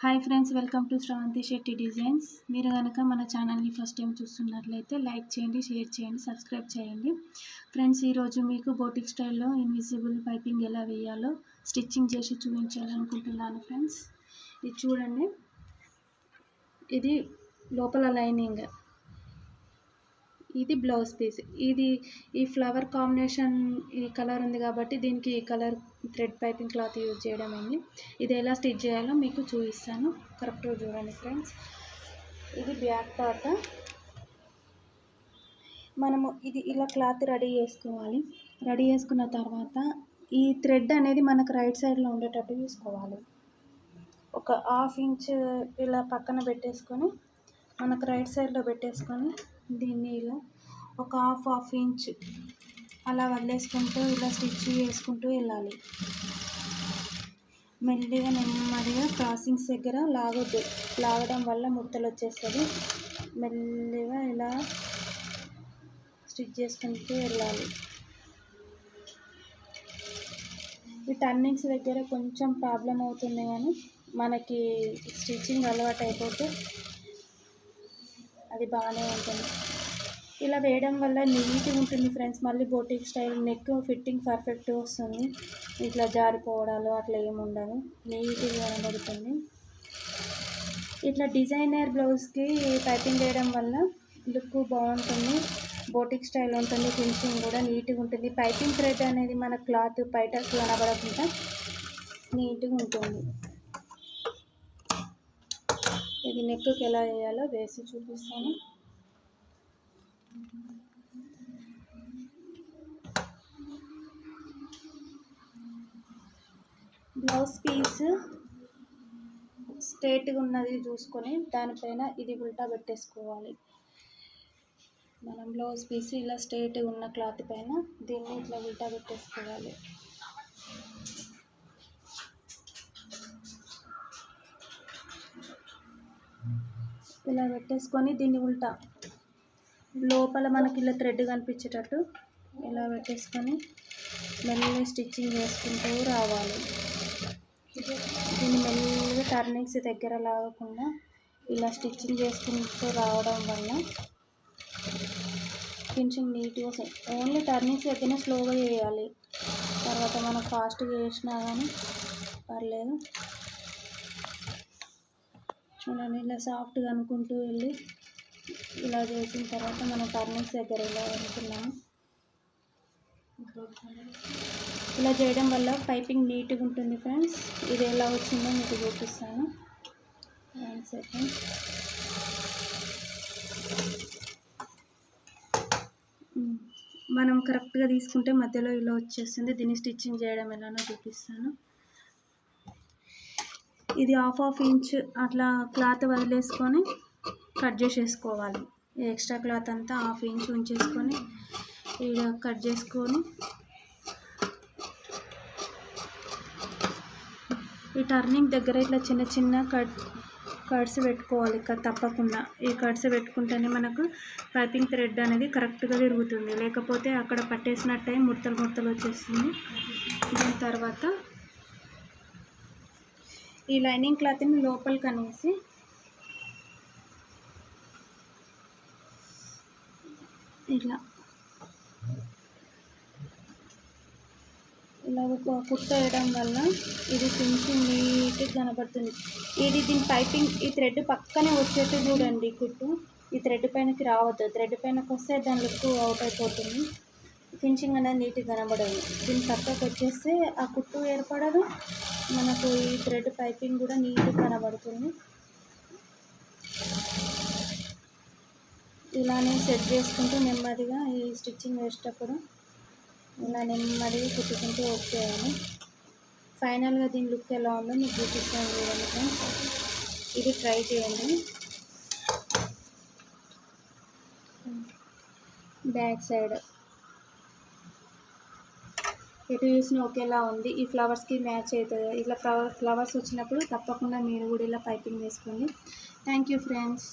Hi friends, welcome to Sravanthi Shetty designs. మీరు కనుక మన ఛానల్ని ఫస్ట్ టైం చూస్తున్నట్లయితే లైక్ చేయండి, షేర్ చేయండి, సబ్స్క్రైబ్ చేయండి. ఫ్రెండ్స్, ఈరోజు మీకు బోటిక్ స్టైల్లో ఇన్విజిబుల్ పైపింగ్ ఎలా వేయాలో స్టిచ్చింగ్ చేసి చూపించాలనుకుంటున్నాను. ఫ్రెండ్స్, ఇది చూడండి. ఇది లోపల లైనింగ్, ఇది బ్లౌజ్ పీస్. ఈ ఫ్లవర్ కాంబినేషన్ ఈ కలర్ ఉంది కాబట్టి దీనికి ఈ colour thread piping cloth use చేయడం అయింది. ఇది ఎలా స్టిచ్ చేయాలో మీకు చూపిస్తాను. కరెక్ట్గా చూడండి ఫ్రెండ్స్. ఇది బ్యాక్ పార్ట్. మనము ఇది ఇలా క్లాత్ రెడీ చేసుకోవాలి. రెడీ చేసుకున్న తర్వాత ఈ థ్రెడ్ అనేది మనకు రైట్ సైడ్లో ఉండేటట్టు చూసుకోవాలి. ఒక 1/2 ఇంచ్ ఇలా పక్కన పెట్టేసుకొని మనకు రైట్ సైడ్లో పెట్టేసుకొని దీన్ని ఇలా ఒక హాఫ్ ఇంచ్ అలా వదిలేసుకుంటూ ఇలా స్టిచ్ చేసుకుంటూ వెళ్ళాలి. మెల్లిగా నెమ్మదిగా క్రాసింగ్స్ దగ్గర లాగొద్దు. లాగడం వల్ల ముడతలు వచ్చేస్తుంది. మెల్లిగా ఇలా స్టిచ్ చేసుకుంటూ వెళ్ళాలి. ఈ టర్నింగ్స్ దగ్గర కొంచెం ప్రాబ్లం అవుతుంది, కానీ మనకి స్టిచ్చింగ్ అలవాటు అయిపోతే అది బాగానే ఉంటుంది. ఇలా వేయడం వల్ల నీట్గా ఉంటుంది ఫ్రెండ్స్. మళ్ళీ బోటిక్ స్టైల్ నెక్ ఫిట్టింగ్ పర్ఫెక్ట్గా వస్తుంది. ఇట్లా జారిపోవడాలు అట్లా ఏమి ఉండదు, నీట్గా కనబడుతుంది. ఇట్లా డిజైనర్ బ్లౌజ్కి పైపింగ్ వేయడం వల్ల లుక్ బాగుంటుంది, బోటిక్ స్టైల్ ఉంటుంది, ఫినిషింగ్ కూడా నీట్గా ఉంటుంది. పైపింగ్ థ్రెడ్ అనేది మన క్లాత్ బయట కనబడకుండా నీట్గా ఉంటుంది. ఇది నెక్కి ఎలా వేయాలో వేసి చూపిస్తాను. బ్లౌజ్ పీస్ స్ట్రేట్గా ఉన్నది చూసుకొని దానిపైన ఇది ఉల్టా పెట్టేసుకోవాలి. మనం బ్లౌజ్ పీస్ ఇలా స్ట్రేట్గా ఉన్న క్లాత్ పైన దీన్ని ఇట్లా ఉల్టా పెట్టేసుకోవాలి. ఇలా పెట్టేసుకొని దీన్ని ఉల్టా లోపల మనకి ఇలా థ్రెడ్ కనిపించేటట్టు ఇలా పెట్టేసుకొని మెల్లగా స్టిచ్చింగ్ చేసుకుంటూ రావాలి. దీన్ని మెల్లగా టర్నింగ్స్ దగ్గర లాగకుండా ఇలా స్టిచ్చింగ్ చేసుకుంటూ రావడం వల్ల ఫినిషింగ్ నీట్గా వస్తుంది. ఓన్లీ టర్నింగ్స్ దగ్గర స్లోగా చేయాలి. తర్వాత మనం ఫాస్ట్గా చేసినా కానీ పర్లేదు. చూడండి, ఇలా సాఫ్ట్గా అనుకుంటూ వెళ్ళి ఇలా చేసిన తర్వాత మనం టర్నింగ్స్ దగ్గర ఇలా అనుకున్నాము. ఇలా చేయడం వల్ల పైపింగ్ నీట్గా ఉంటుంది ఫ్రెండ్స్. ఇది ఎలా వచ్చిందో మీకు చూపిస్తాను. 1 సెకండ్. మనం కరెక్ట్గా తీసుకుంటే మధ్యలో ఇలా వచ్చేస్తుంది. దీన్ని స్టిచ్చింగ్ చేయడం ఎలానో చూపిస్తాను. ఇది హాఫ్ ఇంచ్ అట్లా క్లాత్ వదిలేసుకొని కట్ చేసేసుకోవాలి. ఎక్స్ట్రా క్లాత్ అంతా 1/2 ఇంచ్ ఉంచేసుకొని ఇలా కట్ చేసుకొని ఈ టర్నింగ్ దగ్గర ఇట్లా చిన్న చిన్న కట్స్ పెట్టుకోవాలి. తప్పకుండా ఈ కట్స్ పెట్టుకుంటేనే మనకు పైపింగ్ థ్రెడ్ అనేది కరెక్ట్గా తిరుగుతుంది. లేకపోతే అక్కడ పట్టేసినట్టే ముడతలు వచ్చేస్తుంది. దాని తర్వాత ఈ లైనింగ్ క్లాత్ని లోపలికి అనేసి ఇలా కుట్ట వేయడం వల్ల ఇది ఫినిషింగ్ నీట్గా కనబడుతుంది. దీని పైపింగ్ ఈ థ్రెడ్ పక్కనే వచ్చేట్టు చూడండి. కుట్టు ఈ థ్రెడ్ పైనకి రావద్దు. థ్రెడ్ పైనకి వస్తే దాని లుక్ అవుట్ అయిపోతుంది. ఫినిషింగ్ అనేది నీట్గా కనబడదు. దీని పక్కకు వచ్చేస్తే ఆ కుట్టు ఏర్పడదు, మనకు ఈ థ్రెడ్ పైపింగ్ కూడా నీట్గా కనబడుతుంది. ఇలానే సెట్ చేసుకుంటూ నెమ్మదిగా ఈ స్టిచ్చింగ్ వేసేటప్పుడు ఇలా నెమ్మదిగా కుట్టుకుంటూ వచ్చేయాలి. ఫైనల్గా దీని లుక్ ఎలా ఉందో మీకు చూపిస్తాను చూడండి ఫ్రెండ్స్. ఇది ట్రై చేయండి. బ్యాక్ సైడ్ ఎటు చూసినా ఒకేలా ఉంది. ఈ ఫ్లవర్స్కి మ్యాచ్ అవుతుంది. ఇట్లా ఫ్లవర్స్ వచ్చినప్పుడు తప్పకుండా మీరు కూడా ఇలా పైపింగ్ వేసుకోండి. Thank you friends.